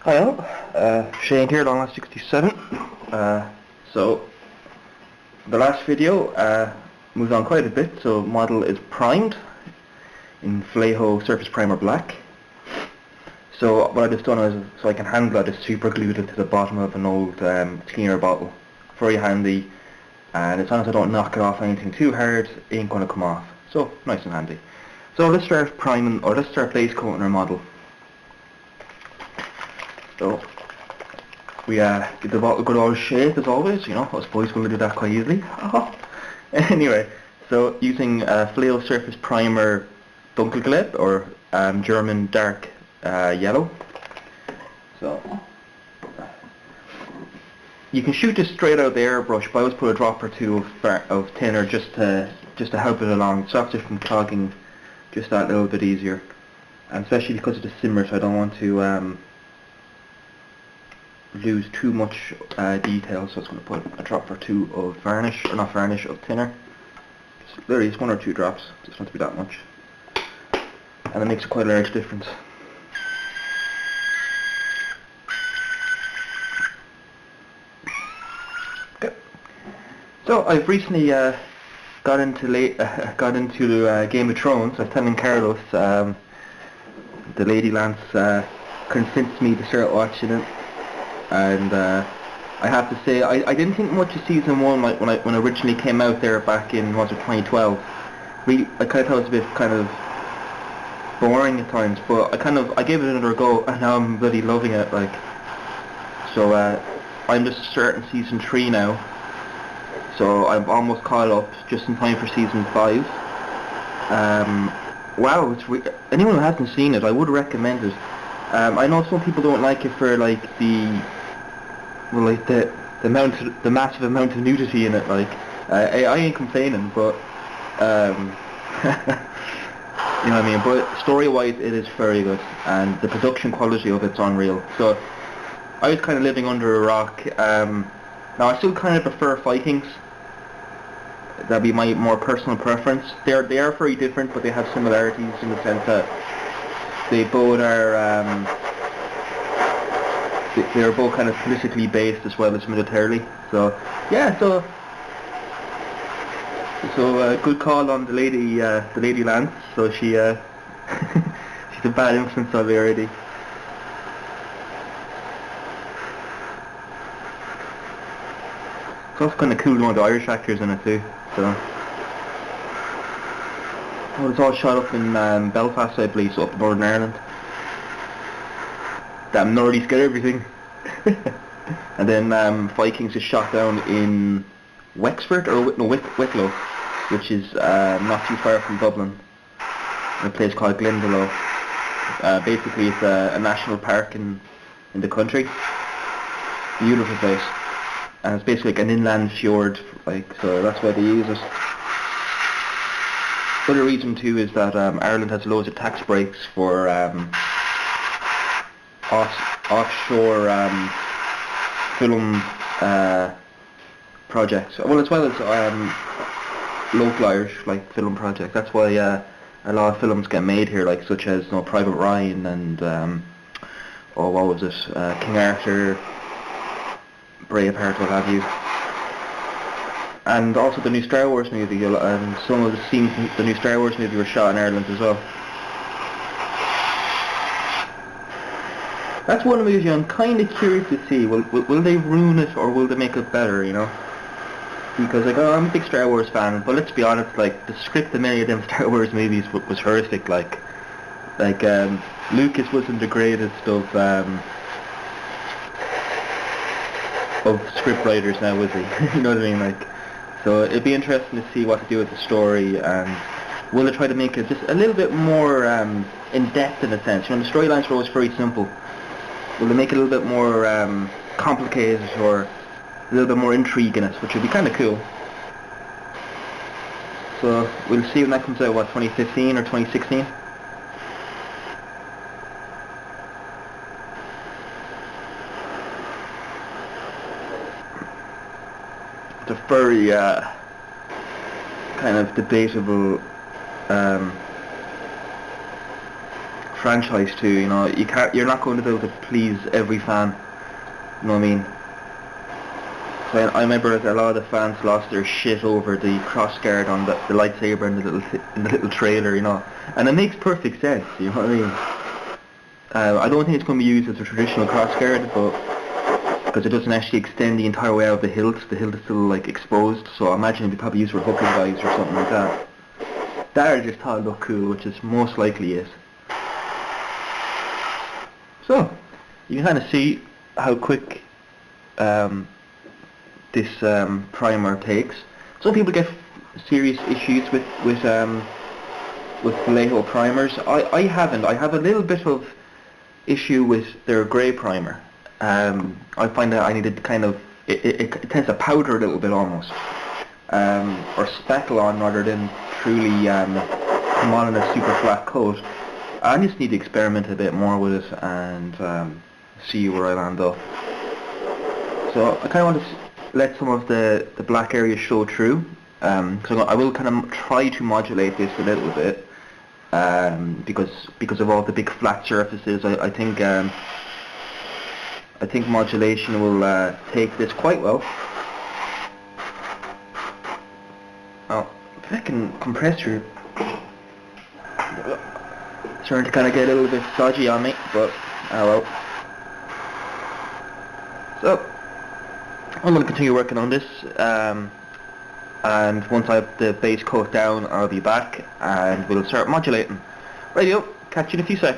Hi all, Shane here, Long Last 67. So, the last video moved on quite a bit, so model is primed in Fleho Surface Primer Black. So what I've just done is, so I can handle it, I just super glued it to the bottom of an old cleaner bottle. Very handy, and as long as I don't knock it off anything too hard, it ain't going to come off. So, nice and handy. So let's start priming, or let's start base coating our model. So, we give the bottle a good old shake as always, you know, us boys will do that quite easily. Anyway, so using Fleho Surface Primer Dunkelgelb, or German dark yellow. So, you can shoot this straight out of the airbrush, but I always put a drop or two of thinner just to help it along. It stops it from clogging just that little bit easier. And especially because of the simmer, so I don't want to lose too much detail, so I was going to put a drop or two of varnish, or not varnish, of thinner. Just literally just one or two drops, doesn't have to be that much. And it makes quite a large difference. Okay. So I've recently got into Game of Thrones. I was telling Carlos, the lady Lance convinced me to start watching it. And I have to say, I didn't think much of season 1 when it originally came out there back in, was it 2012. I kind of thought it was a bit kind of boring at times, but I gave it another go, and now I'm bloody loving it. Like, so I'm just starting season 3 now, so I'm almost caught up, just in time for season 5. Wow, anyone who hasn't seen it, I would recommend it. I know some people don't like it for like the massive amount of nudity in it. Like, I ain't complaining, but you know what I mean. But story-wise, it is very good, and the production quality of it's unreal. So I was kind of living under a rock. Now I still kind of prefer Vikings. That'd be my more personal preference. They are very different, but they have similarities in the sense that they both are they're both kind of politically based as well as militarily. So yeah, so good call on the lady Lance. So she she's a bad influence on me already. It's also kind of cool, one of the Irish actors in it too. So well, it's all shot up in Belfast, I believe, so up in Northern Ireland. Damn Nordies get everything. And then Vikings is shot down in Wexford, or Wicklow, which is not too far from Dublin, in a place called Glendalough. Basically it's a national park in the country. Beautiful place. And it's basically like an inland fjord, like, so that's why they use it. Other reason too is that Ireland has loads of tax breaks for offshore film projects, well, as well as local Irish like film projects. That's why a lot of films get made here, like such as Private Ryan and oh, what was it, King Arthur, Braveheart, what have you. And also the new Star Wars movie, and some of the scenes in the new Star Wars movie were shot in Ireland as well. That's one movie I'm kind of curious to see. Will they ruin it, or will they make it better, you know? Because like, I'm a big Star Wars fan, but let's be honest, like, the script of many of them Star Wars movies was horrific. Like Lucas wasn't the greatest of script writers now, was he? You know what I mean? Like, so it'd be interesting to see what to do with the story, and will they try to make it just a little bit more in depth in a sense? You know, the storylines are always very simple. Will they make it a little bit more complicated, or a little bit more intrigue in it, which would be kind of cool. So we'll see when that comes out, what, 2015 or 2016? It's a very kind of debatable franchise too. You know, you're not going to be able to please every fan. You know what I mean? So I remember that a lot of the fans lost their shit over the crossguard on the lightsaber in the little trailer, you know, and it makes perfect sense. You know what I mean? I don't think it's going to be used as a traditional crossguard, but because it doesn't actually extend the entire way out of the hilt is still like exposed. So I imagine it'd be probably used for hooking guys or something like that. That I just thought it looked cool, which is most likely it. So you can kind of see how quick this primer takes. Some people get serious issues with Vallejo primers. I haven't. I have a little bit of issue with their grey primer. I find that I need to kind of it tends to powder a little bit almost, or speckle on rather than truly come on in a super flat coat. I just need to experiment a bit more with it and see where I land up. So I kind of want to let some of the black areas show through. So I will kind of try to modulate this a little bit because of all the big flat surfaces. I think modulation will take this quite well. Oh, fucking compressor starting to kind of get a little bit stodgy on me, but oh well. So I'm going to continue working on this, and once I have the base coat down, I'll be back and we'll start modulating. Radio, catch you in a few seconds.